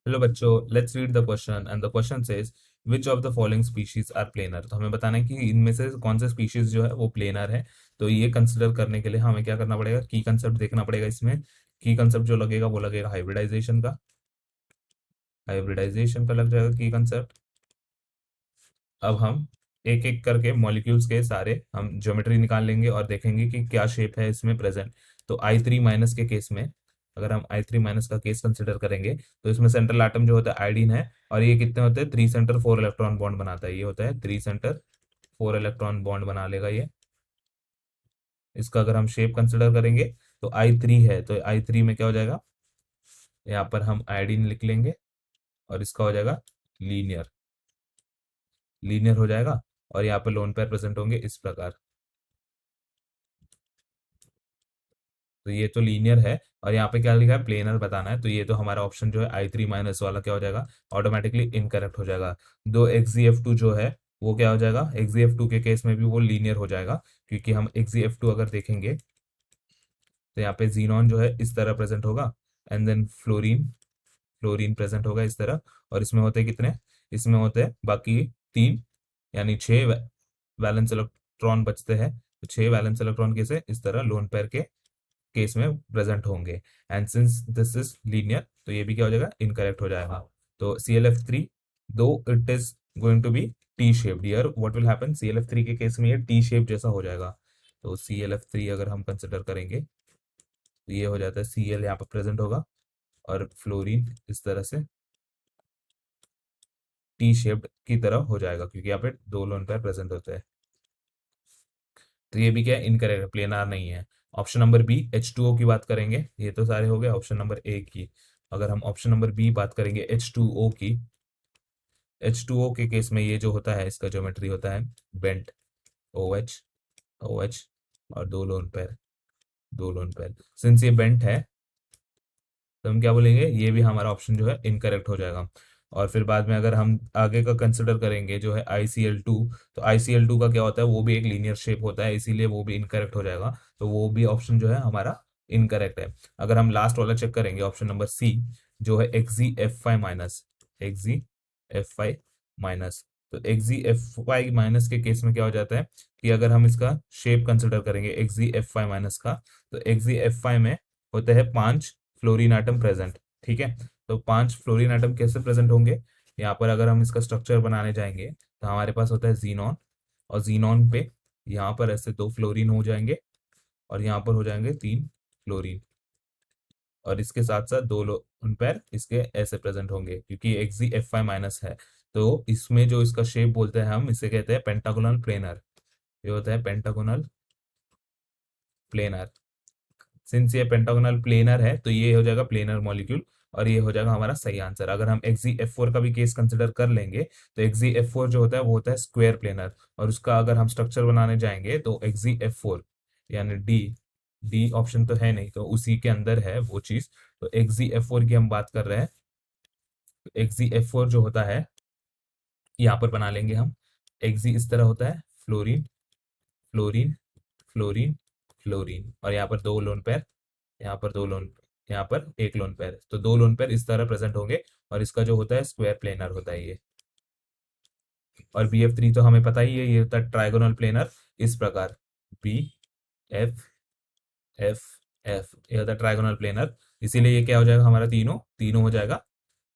Hello बच्चों, let's read the question and the question says which of the following species are planar. तो हमें बताना है कि इनमें से कौन से स्पीशीज जो है वो प्लेनर है। तो ये कंसिडर करने के लिए हमें क्या करना पड़ेगा, की कंसेप्ट देखना पड़ेगा। इसमें की कंसेप्ट जो लगेगा वो लगेगा हाइब्रिडाइजेशन का लग जाएगा की कंसेप्ट। अब हम एक एक करके मॉलिक्यूल्स के सारे हम ज्योमेट्री निकाल लेंगे और देखेंगे कि क्या शेप है इसमें प्रेजेंट। तो I3- के केस में, अगर हम I3- का केस कंसिडर करेंगे तो इसमें सेंट्रल एटम जो होता है आयोडीन है। और ये कितने होते हैं, 3 सेंटर 4 इलेक्ट्रॉन बॉन्ड बनाता है। ये होता है 3 सेंटर 4 इलेक्ट्रॉन बॉन्ड बना लेगा ये। इसका अगर हम शेप कंसिडर करेंगे तो I3 है, तो I3 में क्या हो जाएगा, यहाँ पर हम आयोडीन लिख लेंगे और इसका हो जाएगा लीनियर लीनियर हो जाएगा। और यहाँ पर लोन पेयर प्रेजेंट होंगे इस प्रकार। तो ये तो लीनियर है और यहाँ पे क्या लिखा है, प्लेनर बताना है। तो ये तो हमारा ऑप्शन जो है I3- वाला क्या हो जाएगा, ऑटोमेटिकली इनकरेक्ट हो जाएगा। दो XgF2 जो है वो क्या हो जाएगा, XgF2 के केस में भी वो लीनियर हो जाएगा, क्योंकि हम XgF2 अगर देखेंगे तो यहाँ पे जीनॉन जो है इस तरह प्रेजेंट होगा and then fluorine fluorine present होगा इस तरह। और इसमें होते हैं कितने, इसमें होते हैं बाकी तीन, यानी 6 वैलेंस इलेक्ट्रॉन बचते हैं। तो 6 वैलेंस इलेक्ट्रॉन कैसे इस तरह लोन पेयर के केस में प्रेजेंट होंगे। And since this is linear तो ये भी क्या हो जाएगा, इनकरेक्ट हो जाएगा। तो ClF3 दो it is going to be T shaped, here what will happen, ClF3 के केस में ये टी शेप जैसा हो जाएगा। तो ClF3 अगर हम कंसिडर करेंगे तो ये हो जाता है Cl यहाँ पर प्रेजेंट होगा और फ्लोरीन इस तरह से टी शेप्ड की तरह हो जाएगा, क्योंकि यहाँ पे दो लोन पेयर प्रेजेंट होते हैं। तो ये भी क्या है, इनकरेक्ट, प्लेनार नहीं है। ऑप्शन नंबर बी H2O की बात करेंगे, ये तो सारे हो गए ऑप्शन नंबर ए की। अगर हम ऑप्शन नंबर बी बात करेंगे H2O की, H2O के केस में ये जो होता है इसका ज्योमेट्री होता है बेंट, OH OH और दो लोन पेयर सिंस ये बेंट है तो हम क्या बोलेंगे, ये भी हमारा ऑप्शन जो है इनकरेक्ट हो जाएगा। और फिर बाद में अगर हम आगे का कंसिडर करेंगे जो है ICl2, तो ICl2 का क्या होता है, वो भी एक लीनियर शेप होता है, इसीलिए वो भी इनकरेक्ट हो जाएगा। तो वो भी ऑप्शन जो है हमारा इनकरेक्ट है। अगर हम लास्ट वाला चेक करेंगे ऑप्शन नंबर सी, जो है XgF5-XgF5-, तो XgF5- के केस में क्या हो जाता है कि अगर हम इसका शेप कंसिडर करेंगे XgF5- का, तो XgF5 में होते हैं 5 फ्लोरीन एटम प्रेजेंट। ठीक है, तो 5 फ्लोरीन एटम कैसे प्रेजेंट होंगे, यहाँ पर अगर हम इसका स्ट्रक्चर बनाने जाएंगे तो हमारे पास होता है जीनॉन, और जीनॉन पे यहाँ पर ऐसे 2 फ्लोरीन हो जाएंगे और यहाँ पर हो जाएंगे 3 फ्लोरीन। और इसके साथ साथ दो लोन पेयर इसके ऐसे प्रेजेंट होंगे, क्योंकि XgF5- है। तो इसमें जो इसका शेप बोलते हैं हम इसे कहते हैं पेंटागोनल प्लेनर। ये होता है पेंटागोनल प्लेनर। सिंस ये पेंटागोनल प्लेनर है तो ये हो जाएगा प्लेनर मॉलिक्यूल, और ये हो जाएगा हमारा सही आंसर। अगर हम XgF4 का भी केस कंसिडर कर लेंगे तो XgF4 जो होता है वो होता है स्क्वायर प्लेनर, और उसका अगर हम स्ट्रक्चर बनाने जाएंगे तो XgF4 यानी डी डी ऑप्शन तो है नहीं, तो उसी के अंदर है वो चीज। तो XgF4 की हम बात कर रहे हैं, तो XgF4 जो होता है यहाँ पर बना लेंगे हम। Xg इस तरह होता है फ्लोरीन फ्लोरीन फ्लोरीन फ्लोरीन, और यहाँ पर दो लोन पेयर, यहाँ पर दो लोन, यहाँ पर एक लोन पेयर, तो दो लोन पेयर इस तरह प्रेजेंट होंगे। और इसका जो होता है स्क्वायर प्लेनर होता है ये। और BF3 तो हमें पता ही है, ये होता है ट्राइगोनल प्लेनर इस प्रकार, BFFF, ये होता है ट्राइगोनल प्लेनर। इसीलिए ये क्या हो जाएगा, हमारा तीनों तीनों हो जाएगा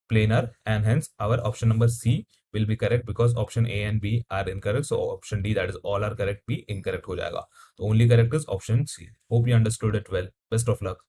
planar, and hence our option number C will be correct because option A and B are incorrect. So option D, that is all are correct, B incorrect हो जाएगा। तो only correct is option C. Hope you understood it well. Best of luck.